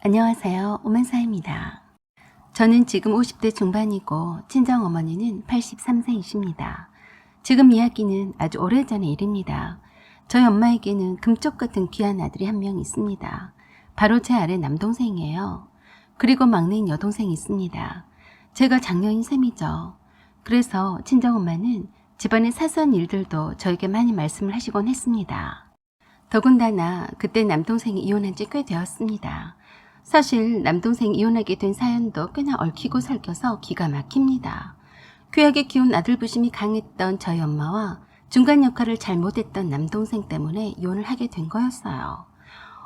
안녕하세요. 오만사입니다. 저는 지금 50대 중반이고 친정어머니는 83세이십니다. 지금 이야기는 아주 오래전의 일입니다. 저희 엄마에게는 금쪽 같은 귀한 아들이 한 명 있습니다. 바로 제 아래 남동생이에요. 그리고 막내인 여동생이 있습니다. 제가 장녀인 셈이죠. 그래서 친정엄마는 집안의 사소한 일들도 저에게 많이 말씀을 하시곤 했습니다. 더군다나 그때 남동생이 이혼한 지 꽤 되었습니다. 사실 남동생이 이혼하게 된 사연도 꽤나 얽히고 설켜서 기가 막힙니다. 귀하게 키운 아들 부심이 강했던 저희 엄마와 중간 역할을 잘 못했던 남동생 때문에 이혼을 하게 된 거였어요.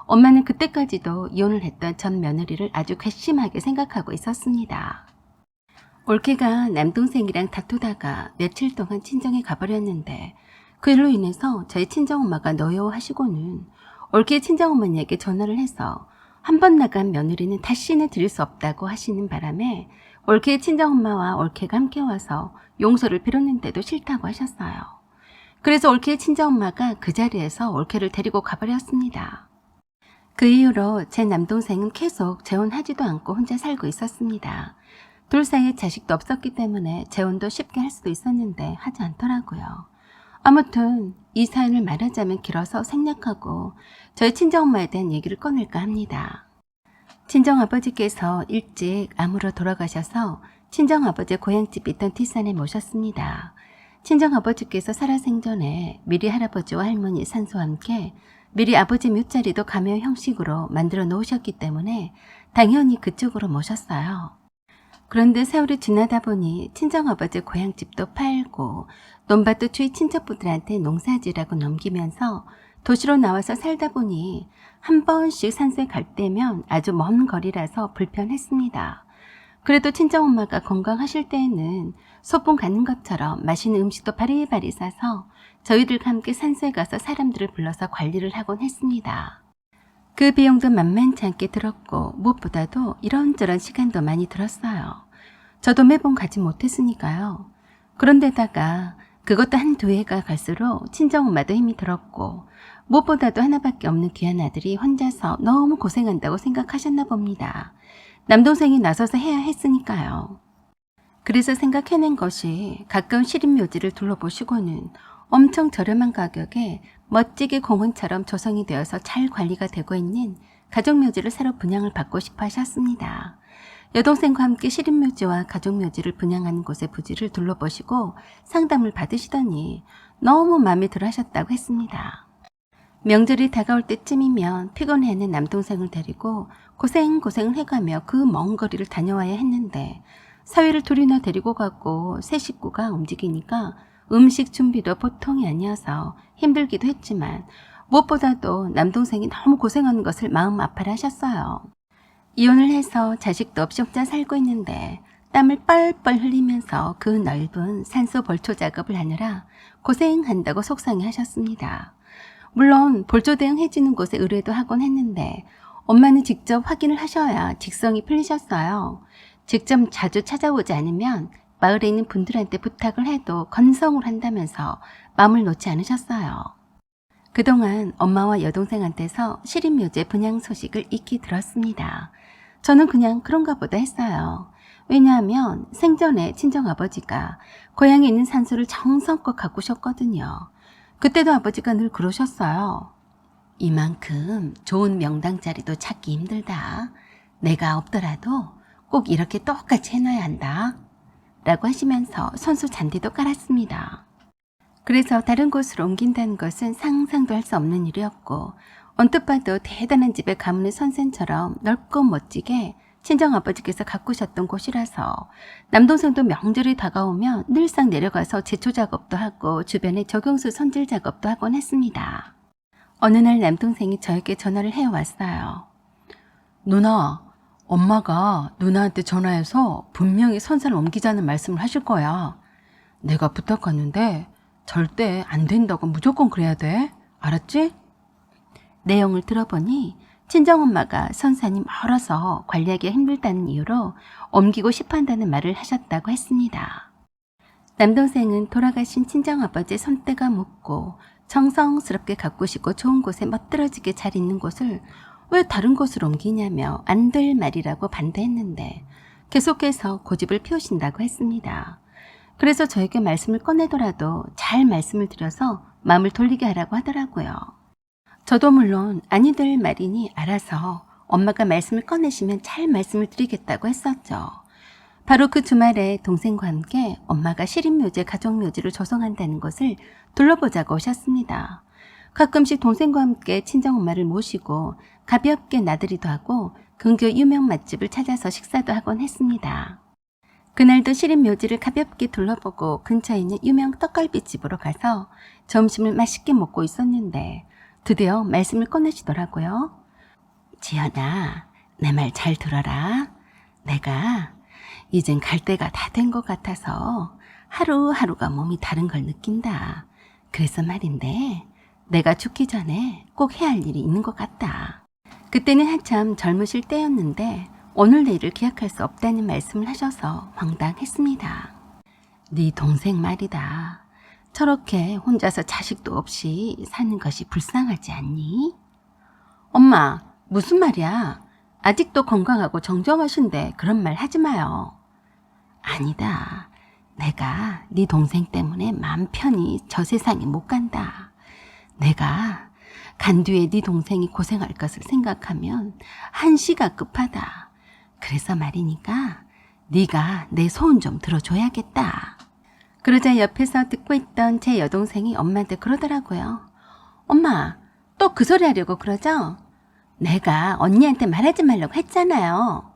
엄마는 그때까지도 이혼을 했던 전 며느리를 아주 괘씸하게 생각하고 있었습니다. 올케가 남동생이랑 다투다가 며칠 동안 친정에 가버렸는데 그 일로 인해서 저희 친정엄마가 노여워하시고는 올케 친정어머니에게 전화를 해서 한 번 나간 며느리는 다시는 들일 수 없다고 하시는 바람에 올케의 친정엄마와 올케가 함께 와서 용서를 빌었는데도 싫다고 하셨어요. 그래서 올케의 친정엄마가 그 자리에서 올케를 데리고 가버렸습니다. 그 이후로 제 남동생은 계속 재혼하지도 않고 혼자 살고 있었습니다. 둘 사이에 자식도 없었기 때문에 재혼도 쉽게 할 수도 있었는데 하지 않더라고요. 아무튼 이 사연을 말하자면 길어서 생략하고 저희 친정엄마에 대한 얘기를 꺼낼까 합니다. 친정아버지께서 일찍 암으로 돌아가셔서 친정아버지의 고향집이 있던 뒷산에 모셨습니다. 친정아버지께서 살아생전에 미리 할아버지와 할머니 산소와 함께 미리 아버지 묘자리도 가며 형식으로 만들어 놓으셨기 때문에 당연히 그쪽으로 모셨어요. 그런데 세월이 지나다 보니 친정아버지 고향집도 팔고 논밭도 주위 친척분들한테 농사지라고 넘기면서 도시로 나와서 살다 보니 한 번씩 산소에 갈 때면 아주 먼 거리라서 불편했습니다. 그래도 친정엄마가 건강하실 때에는 소풍 가는 것처럼 맛있는 음식도 바리바리 싸서 저희들과 함께 산소에 가서 사람들을 불러서 관리를 하곤 했습니다. 그 비용도 만만치 않게 들었고 무엇보다도 이런저런 시간도 많이 들었어요. 저도 매번 가지 못했으니까요. 그런데다가 그것도 한두 해가 갈수록 친정엄마도 힘이 들었고 무엇보다도 하나밖에 없는 귀한 아들이 혼자서 너무 고생한다고 생각하셨나 봅니다. 남동생이 나서서 해야 했으니까요. 그래서 생각해낸 것이 가까운 시립묘지를 둘러보시고는 엄청 저렴한 가격에 멋지게 공원처럼 조성이 되어서 잘 관리가 되고 있는 가족묘지를 새로 분양을 받고 싶어 하셨습니다. 여동생과 함께 시립묘지와 가족묘지를 분양하는 곳의 부지를 둘러보시고 상담을 받으시더니 너무 마음에 들어 하셨다고 했습니다. 명절이 다가올 때쯤이면 피곤해하는 남동생을 데리고 고생고생을 해가며 그 먼 거리를 다녀와야 했는데 사위를 둘이나 데리고 가고 세 식구가 움직이니까 음식 준비도 보통이 아니어서 힘들기도 했지만 무엇보다도 남동생이 너무 고생하는 것을 마음 아파라 하셨어요. 이혼을 해서 자식도 없이 혼자 살고 있는데 땀을 뻘뻘 흘리면서 그 넓은 산소 벌초 작업을 하느라 고생한다고 속상해 하셨습니다. 물론 벌초 대응해주는 곳에 의뢰도 하곤 했는데 엄마는 직접 확인을 하셔야 직성이 풀리셨어요. 직접 자주 찾아오지 않으면 마을에 있는 분들한테 부탁을 해도 건성을 한다면서 마음을 놓지 않으셨어요. 그동안 엄마와 여동생한테서 시립묘지 분양 소식을 익히 들었습니다. 저는 그냥 그런가 보다 했어요. 왜냐하면 생전에 친정아버지가 고향에 있는 산소를 정성껏 가꾸셨거든요. 그때도 아버지가 늘 그러셨어요. 이만큼 좋은 명당 자리도 찾기 힘들다. 내가 없더라도 꼭 이렇게 똑같이 해놔야 한다. 라고 하시면서 손수 잔디도 깔았습니다. 그래서 다른 곳으로 옮긴다는 것은 상상도 할 수 없는 일이었고 언뜻 봐도 대단한 집의 가문의 선생처럼 넓고 멋지게 친정아버지께서 가꾸셨던 곳이라서 남동생도 명절이 다가오면 늘상 내려가서 제초 작업도 하고 주변에 적용수 손질 작업도 하곤 했습니다. 어느 날 남동생이 저에게 전화를 해왔어요. 누나, 엄마가 누나한테 전화해서 분명히 선산을 옮기자는 말씀을 하실 거야. 내가 부탁하는데 절대 안 된다고 무조건 그래야 돼. 알았지? 내용을 들어보니 친정엄마가 선산이 멀어서 관리하기가 힘들다는 이유로 옮기고 싶어 한다는 말을 하셨다고 했습니다. 남동생은 돌아가신 친정아버지의 손때가 묻고 정성스럽게 가꾸시고 좋은 곳에 멋들어지게 잘 있는 곳을 왜 다른 곳으로 옮기냐며 안 될 말이라고 반대했는데 계속해서 고집을 피우신다고 했습니다. 그래서 저에게 말씀을 꺼내더라도 잘 말씀을 드려서 마음을 돌리게 하라고 하더라고요. 저도 물론 아니될 말이니 알아서 엄마가 말씀을 꺼내시면 잘 말씀을 드리겠다고 했었죠. 바로 그 주말에 동생과 함께 엄마가 시립묘지 가족묘지를 조성한다는 것을 둘러보자고 오셨습니다. 가끔씩 동생과 함께 친정엄마를 모시고 가볍게 나들이도 하고 근교 유명 맛집을 찾아서 식사도 하곤 했습니다. 그날도 시립묘지를 가볍게 둘러보고 근처에 있는 유명 떡갈비집으로 가서 점심을 맛있게 먹고 있었는데 드디어 말씀을 꺼내시더라고요. 지연아, 내 말 잘 들어라. 내가 이젠 갈 때가 다 된 것 같아서 하루하루가 몸이 다른 걸 느낀다. 그래서 말인데 내가 죽기 전에 꼭 해야 할 일이 있는 것 같다. 그때는 한참 젊으실 때였는데 오늘 내일을 기약할 수 없다는 말씀을 하셔서 황당했습니다. 네 동생 말이다. 저렇게 혼자서 자식도 없이 사는 것이 불쌍하지 않니? 엄마, 무슨 말이야? 아직도 건강하고 정정하신데 그런 말 하지 마요. 아니다. 내가 네 동생 때문에 마음 편히 저 세상에 못 간다. 내가 간 뒤에 네 동생이 고생할 것을 생각하면 한시가 급하다. 그래서 말이니까 네가 내 소원 좀 들어줘야겠다. 그러자 옆에서 듣고 있던 제 여동생이 엄마한테 그러더라고요. 엄마, 또 그 소리 하려고 그러죠? 내가 언니한테 말하지 말라고 했잖아요.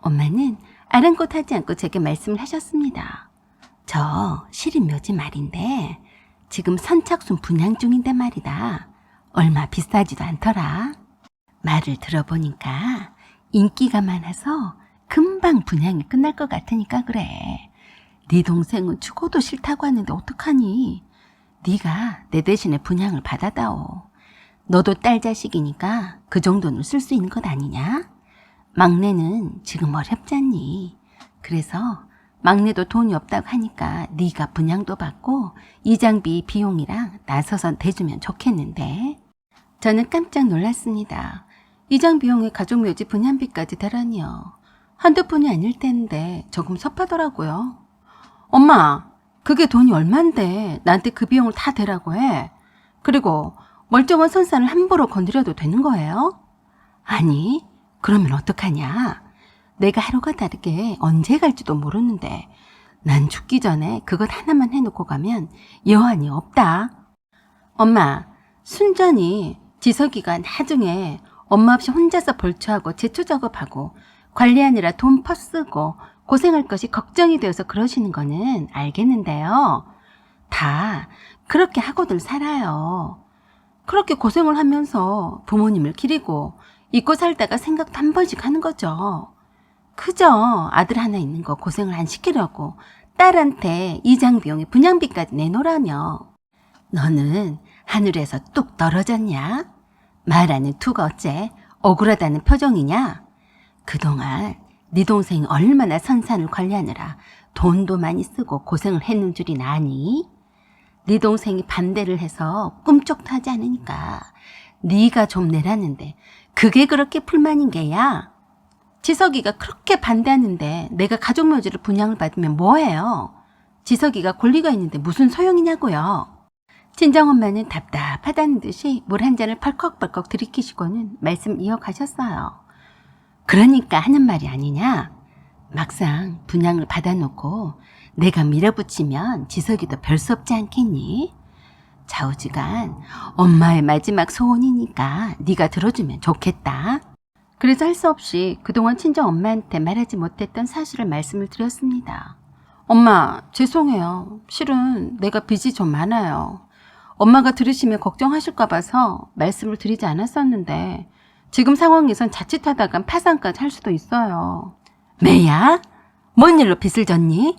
엄마는 아랑곳하지 않고 제게 말씀을 하셨습니다. 저 시립묘지 말인데 지금 선착순 분양 중인데 말이다. 얼마 비싸지도 않더라. 말을 들어보니까 인기가 많아서 금방 분양이 끝날 것 같으니까 그래. 네 동생은 죽어도 싫다고 하는데 어떡하니? 네가 내 대신에 분양을 받아다오. 너도 딸 자식이니까 그 정도는 쓸 수 있는 것 아니냐? 막내는 지금 어렵잖니. 그래서 막내도 돈이 없다고 하니까 네가 분양도 받고 이장비 비용이랑 나서서 대주면 좋겠는데. 저는 깜짝 놀랐습니다. 이장 비용에 가족묘지 분양비까지 대라니요. 한두 푼이 아닐 텐데 조금 섭하더라고요. 엄마, 그게 돈이 얼만데 나한테 그 비용을 다 대라고 해. 그리고 멀쩡한 선산을 함부로 건드려도 되는 거예요? 아니, 그러면 어떡하냐? 내가 하루가 다르게 언제 갈지도 모르는데 난 죽기 전에 그것 하나만 해놓고 가면 여한이 없다. 엄마, 순전히 지석이가 나중에 엄마 없이 혼자서 벌초하고 제초 작업하고 관리하느라 돈 퍼쓰고 고생할 것이 걱정이 되어서 그러시는 거는 알겠는데요. 다 그렇게 하고들 살아요. 그렇게 고생을 하면서 부모님을 기리고 잊고 살다가 생각도 한 번씩 하는 거죠. 그저 아들 하나 있는 거 고생을 안 시키려고 딸한테 이장 비용에 분양비까지 내놓으라며. 너는 하늘에서 뚝 떨어졌냐? 말하는 투가 어째 억울하다는 표정이냐? 그동안 네 동생이 얼마나 선산을 관리하느라 돈도 많이 쓰고 고생을 했는 줄이 아니? 네 동생이 반대를 해서 꿈쩍도 하지 않으니까 네가 좀 내라는데 그게 그렇게 불만인 게야? 지석이가 그렇게 반대하는데 내가 가족묘지를 분양을 받으면 뭐해요? 지석이가 권리가 있는데 무슨 소용이냐고요. 친정엄마는 답답하다는 듯이 물 한 잔을 벌컥벌컥 들이키시고는 말씀 이어가셨어요. 그러니까 하는 말이 아니냐? 막상 분양을 받아놓고 내가 밀어붙이면 지석이도 별 수 없지 않겠니? 좌우지간 엄마의 마지막 소원이니까 네가 들어주면 좋겠다. 그래서 할 수 없이 그동안 친정엄마한테 말하지 못했던 사실을 말씀을 드렸습니다. 엄마, 죄송해요. 실은 내가 빚이 좀 많아요. 엄마가 들으시면 걱정하실까 봐서 말씀을 드리지 않았었는데 지금 상황에선 자칫하다간 파산까지 할 수도 있어요. 매야? 뭔 일로 빚을 졌니?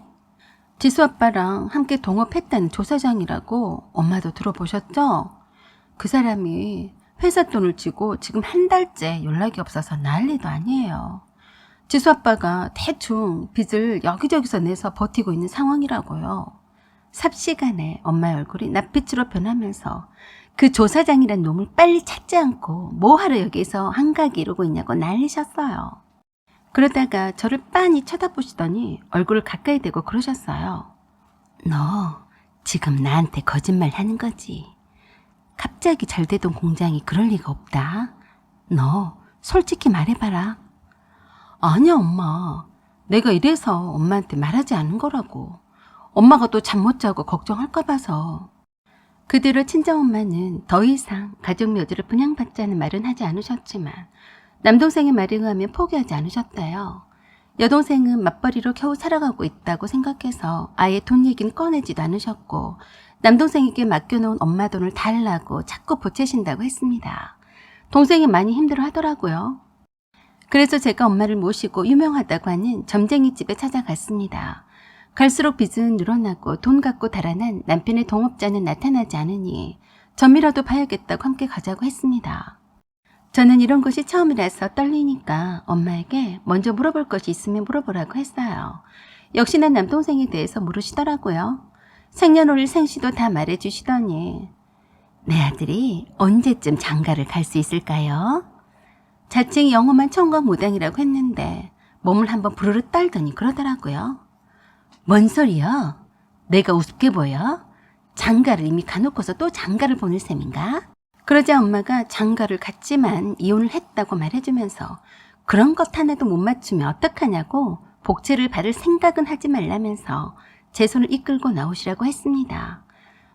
지수 아빠랑 함께 동업했다는 조사장이라고 엄마도 들어보셨죠? 그 사람이 회사 돈을 쥐고 지금 한 달째 연락이 없어서 난리도 아니에요. 지수 아빠가 대충 빚을 여기저기서 내서 버티고 있는 상황이라고요. 삽시간에 엄마의 얼굴이 낯빛으로 변하면서 그 조사장이란 놈을 빨리 찾지 않고 뭐하러 여기서 한가기 이러고 있냐고 난리셨어요. 그러다가 저를 빤히 쳐다보시더니 얼굴을 가까이 대고 그러셨어요. 너 지금 나한테 거짓말 하는 거지? 갑자기 잘 되던 공장이 그럴 리가 없다. 너 솔직히 말해봐라. 아니야 엄마. 내가 이래서 엄마한테 말하지 않은 거라고. 엄마가 또 잠 못 자고 걱정할까 봐서. 그대로 친정엄마는 더 이상 가족묘지를 분양받자는 말은 하지 않으셨지만 남동생의 말에 의하면 포기하지 않으셨대요. 여동생은 맞벌이로 겨우 살아가고 있다고 생각해서 아예 돈 얘기는 꺼내지도 않으셨고 남동생에게 맡겨놓은 엄마 돈을 달라고 자꾸 보채신다고 했습니다. 동생이 많이 힘들어 하더라고요. 그래서 제가 엄마를 모시고 유명하다고 하는 점쟁이 집에 찾아갔습니다. 갈수록 빚은 늘어나고 돈 갖고 달아난 남편의 동업자는 나타나지 않으니 점이라도 봐야겠다고 함께 가자고 했습니다. 저는 이런 것이 처음이라서 떨리니까 엄마에게 먼저 물어볼 것이 있으면 물어보라고 했어요. 역시나 남동생에 대해서 물으시더라고요. 생년월일 생시도 다 말해주시더니 내 아들이 언제쯤 장가를 갈 수 있을까요? 자칭 영험한 청과무당이라고 했는데 몸을 한번 부르르 떨더니 그러더라고요. 뭔 소리야? 내가 우습게 보여? 장가를 이미 가놓고서 또 장가를 보낼 셈인가? 그러자 엄마가 장가를 갔지만 이혼을 했다고 말해주면서 그런 것 하나도 못 맞추면 어떡하냐고 복채를 받을 생각은 하지 말라면서 제 손을 이끌고 나오시라고 했습니다.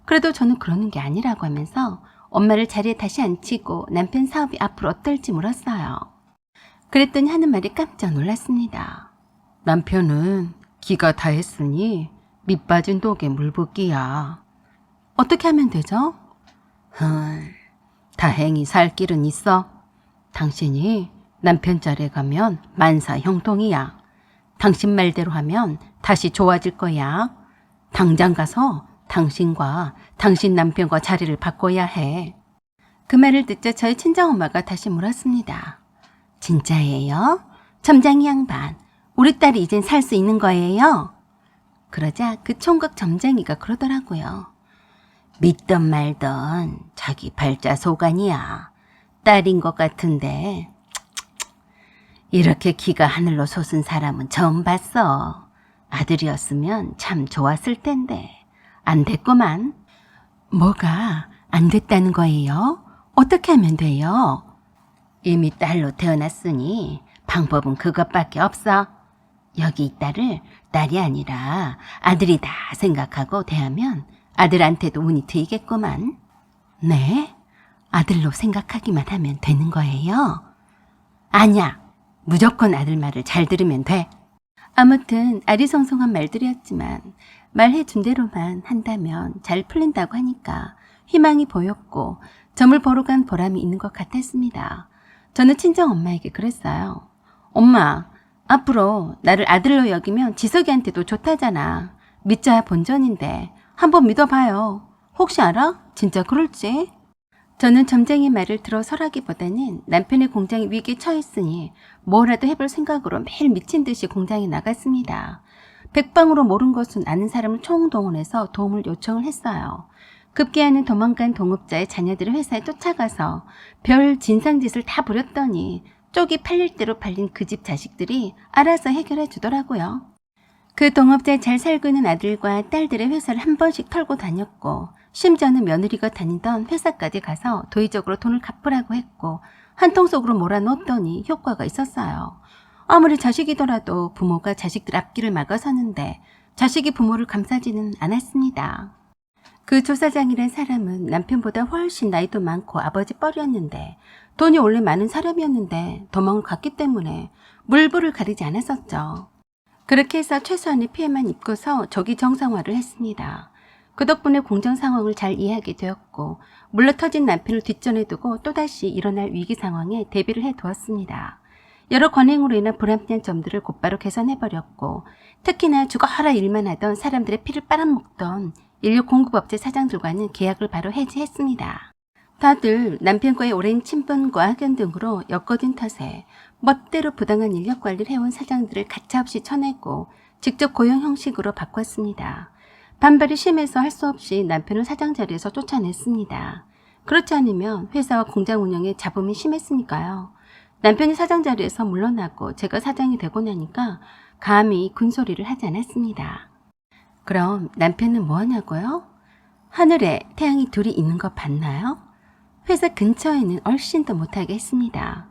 그래도 저는 그러는 게 아니라고 하면서 엄마를 자리에 다시 앉히고 남편 사업이 앞으로 어떨지 물었어요. 그랬더니 하는 말이 깜짝 놀랐습니다. 남편은 기가 다 했으니 밑 빠진 독에 물 붓기야. 어떻게 하면 되죠? 다행히 살 길은 있어. 당신이 남편 자리에 가면 만사 형통이야. 당신 말대로 하면 다시 좋아질 거야. 당장 가서 당신과 당신 남편과 자리를 바꿔야 해. 그 말을 듣자 저희 친정엄마가 다시 물었습니다. 진짜예요? 점장이 양반, 우리 딸이 이젠 살 수 있는 거예요? 그러자 그 총각 점쟁이가 그러더라고요. 믿던 말던 자기 발자 소간이야. 딸인 것 같은데 이렇게 기가 하늘로 솟은 사람은 처음 봤어. 아들이었으면 참 좋았을 텐데 안 됐구만. 뭐가 안 됐다는 거예요? 어떻게 하면 돼요? 이미 딸로 태어났으니 방법은 그것밖에 없어. 여기 이 딸을 딸이 아니라 아들이다 생각하고 대하면 아들한테도 운이 트이겠구만. 네? 아들로 생각하기만 하면 되는 거예요? 아니야. 무조건 아들 말을 잘 들으면 돼. 아무튼 아리송송한 말들이었지만 말해준 대로만 한다면 잘 풀린다고 하니까 희망이 보였고 점을 보러 간 보람이 있는 것 같았습니다. 저는 친정엄마에게 그랬어요. 엄마, 앞으로 나를 아들로 여기면 지석이한테도 좋다잖아. 믿자야 본전인데 한번 믿어봐요. 혹시 알아? 진짜 그럴지? 저는 점쟁이 말을 들어서라기보다는 남편의 공장이 위기에 처했으니 뭐라도 해볼 생각으로 매일 미친 듯이 공장에 나갔습니다. 백방으로 모른 것은 아는 사람을 총동원해서 도움을 요청을 했어요. 급기야는 도망간 동업자의 자녀들을 회사에 쫓아가서 별 진상짓을 다 부렸더니 쪽이 팔릴 대로 팔린 그 집 자식들이 알아서 해결해 주더라고요. 그 동업자의 잘 살고 있는 아들과 딸들의 회사를 한 번씩 털고 다녔고 심지어는 며느리가 다니던 회사까지 가서 도의적으로 돈을 갚으라고 했고 한 통 속으로 몰아넣었더니 효과가 있었어요. 아무리 자식이더라도 부모가 자식들 앞길을 막아서는데 자식이 부모를 감싸지는 않았습니다. 그 조사장이란 사람은 남편보다 훨씬 나이도 많고 아버지 뻘이었는데 돈이 원래 많은 사람이었는데 도망을 갔기 때문에 물불을 가리지 않았었죠. 그렇게 해서 최소한의 피해만 입고서 조기 정상화를 했습니다. 그 덕분에 공장 상황을 잘 이해하게 되었고 물러터진 남편을 뒷전에 두고 또다시 일어날 위기 상황에 대비를 해두었습니다. 여러 관행으로 인한 불합리한 점들을 곧바로 개선해버렸고 특히나 죽어라 일만 하던 사람들의 피를 빨아먹던 인력 공급업체 사장들과는 계약을 바로 해지했습니다. 다들 남편과의 오랜 친분과 학연 등으로 엮어둔 탓에 멋대로 부당한 인력 관리를 해온 사장들을 가차없이 쳐내고 직접 고용 형식으로 바꿨습니다. 반발이 심해서 할 수 없이 남편을 사장 자리에서 쫓아냈습니다. 그렇지 않으면 회사와 공장 운영에 잡음이 심했으니까요. 남편이 사장 자리에서 물러나고 제가 사장이 되고 나니까 감히 군소리를 하지 않았습니다. 그럼 남편은 뭐 하냐고요? 하늘에 태양이 둘이 있는 거 봤나요? 회사 근처에는 얼씬 더 못하게 했습니다.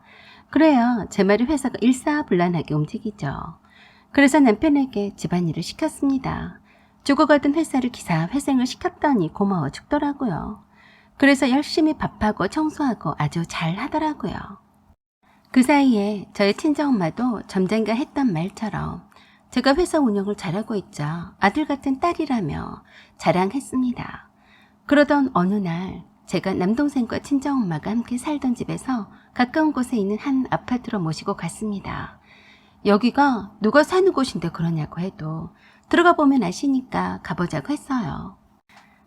그래야 제 말이 회사가 일사불란하게 움직이죠. 그래서 남편에게 집안일을 시켰습니다. 죽어가던 회사를 기사회생을 시켰더니 고마워 죽더라고요. 그래서 열심히 밥하고 청소하고 아주 잘 하더라고요. 그 사이에 저희 친정엄마도 점장이가 했던 말처럼 제가 회사 운영을 잘하고 있자 아들 같은 딸이라며 자랑했습니다. 그러던 어느 날 제가 남동생과 친정엄마가 함께 살던 집에서 가까운 곳에 있는 한 아파트로 모시고 갔습니다. 여기가 누가 사는 곳인데 그러냐고 해도 들어가 보면 아시니까 가보자고 했어요.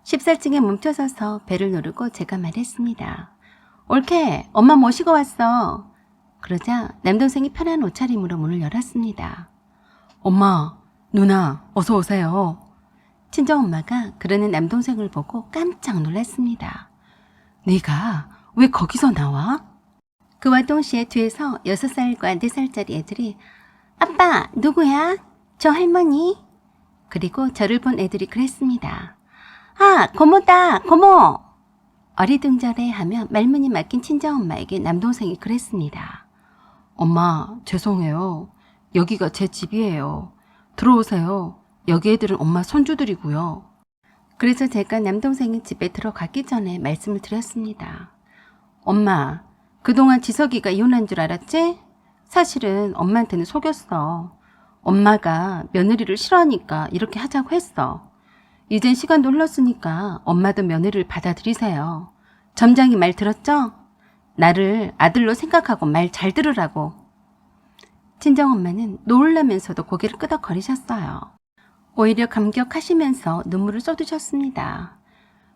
10살쯤에 멈춰서서 배를 누르고 제가 말했습니다. 옳게 엄마 모시고 왔어. 그러자 남동생이 편한 옷차림으로 문을 열었습니다. 엄마, 누나, 어서 오세요. 친정엄마가 그러는 남동생을 보고 깜짝 놀랐습니다. 네가 왜 거기서 나와? 그와 동시에 뒤에서 6살과 4살짜리 애들이 아빠, 누구야? 저 할머니? 그리고 저를 본 애들이 그랬습니다. 아, 고모다, 고모! 어리둥절해 하며 말문이 막힌 친정엄마에게 남동생이 그랬습니다. 엄마, 죄송해요. 여기가 제 집이에요. 들어오세요. 여기 애들은 엄마 손주들이고요. 그래서 제가 남동생이 집에 들어가기 전에 말씀을 드렸습니다. 엄마, 그동안 지석이가 이혼한 줄 알았지? 사실은 엄마한테는 속였어. 엄마가 며느리를 싫어하니까 이렇게 하자고 했어. 이젠 시간도 흘렀으니까 엄마도 며느리를 받아들이세요. 점장이 말 들었죠? 나를 아들로 생각하고 말 잘 들으라고. 친정엄마는 놀라면서도 고개를 끄덕거리셨어요. 오히려 감격하시면서 눈물을 쏟으셨습니다.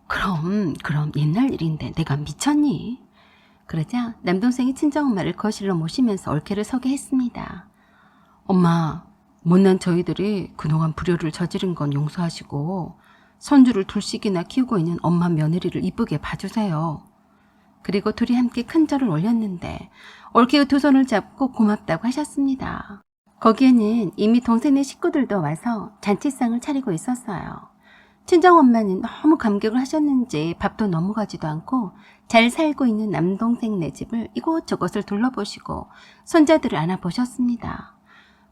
그럼 옛날 일인데 내가 미쳤니? 그러자 남동생이 친정엄마를 거실로 모시면서 올케를 서게 했습니다. 엄마, 못난 저희들이 그동안 불효를 저지른 건 용서하시고 손주를 둘씩이나 키우고 있는 엄마 며느리를 이쁘게 봐주세요. 그리고 둘이 함께 큰 절을 올렸는데 올케의 두 손을 잡고 고맙다고 하셨습니다. 거기에는 이미 동생네 식구들도 와서 잔치상을 차리고 있었어요. 친정엄마는 너무 감격을 하셨는지 밥도 넘어가지도 않고 잘 살고 있는 남동생네 집을 이곳저곳을 둘러보시고 손자들을 안아보셨습니다.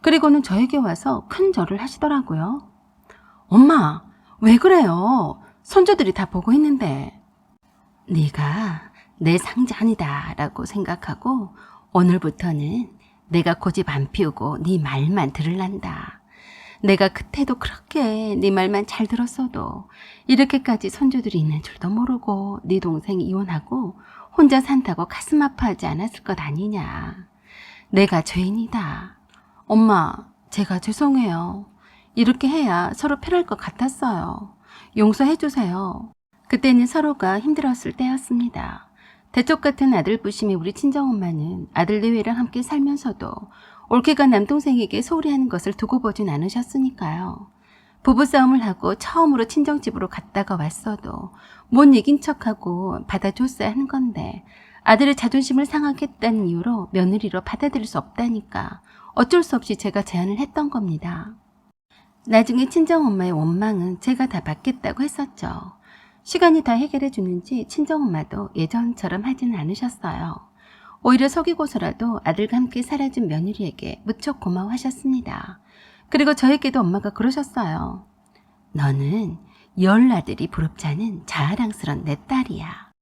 그리고는 저에게 와서 큰 절을 하시더라고요. 엄마, 왜 그래요? 손주들이 다 보고 있는데. 네가 내 상자 아니다 라고 생각하고 오늘부터는 내가 고집 안 피우고 네 말만 들을란다. 내가 그때도 그렇게 네 말만 잘 들었어도 이렇게까지 손주들이 있는 줄도 모르고 네 동생이 이혼하고 혼자 산다고 가슴 아파하지 않았을 것 아니냐. 내가 죄인이다. 엄마, 제가 죄송해요. 이렇게 해야 서로 편할 것 같았어요. 용서해 주세요. 그때는 서로가 힘들었을 때였습니다. 대쪽 같은 아들 부심이 우리 친정엄마는 아들 내외랑 함께 살면서도 올케가 남동생에게 소홀히 하는 것을 두고 보진 않으셨으니까요. 부부싸움을 하고 처음으로 친정집으로 갔다가 왔어도 못 이긴 척하고 받아줬어야 하는 건데 아들의 자존심을 상하겠다는 이유로 며느리로 받아들일 수 없다니까 어쩔 수 없이 제가 제안을 했던 겁니다. 나중에 친정엄마의 원망은 제가 다 받겠다고 했었죠. 시간이 다 해결해 주는지 친정엄마도 예전처럼 하지는 않으셨어요. 오히려 속이고서라도 아들과 함께 살아준 며느리에게 무척 고마워하셨습니다. 그리고 저에게도 엄마가 그러셨어요. 너는 10아들이 부럽지 않은 자랑스런 내 딸이야.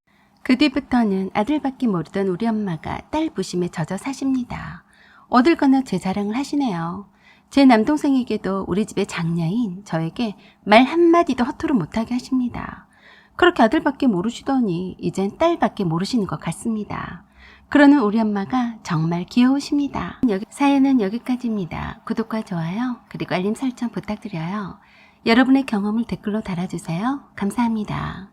그 뒤부터는 아들밖에 모르던 우리 엄마가 딸 부심에 젖어 사십니다. 어딜 가나 제 자랑을 하시네요. 제 남동생에게도 우리 집의 장녀인 저에게 말 한마디도 허투루 못하게 하십니다. 그렇게 아들밖에 모르시더니 이젠 딸밖에 모르시는 것 같습니다. 그러는 우리 엄마가 정말 귀여우십니다. 사연은 여기까지입니다. 구독과 좋아요 그리고 알림 설정 부탁드려요. 여러분의 경험을 댓글로 달아주세요. 감사합니다.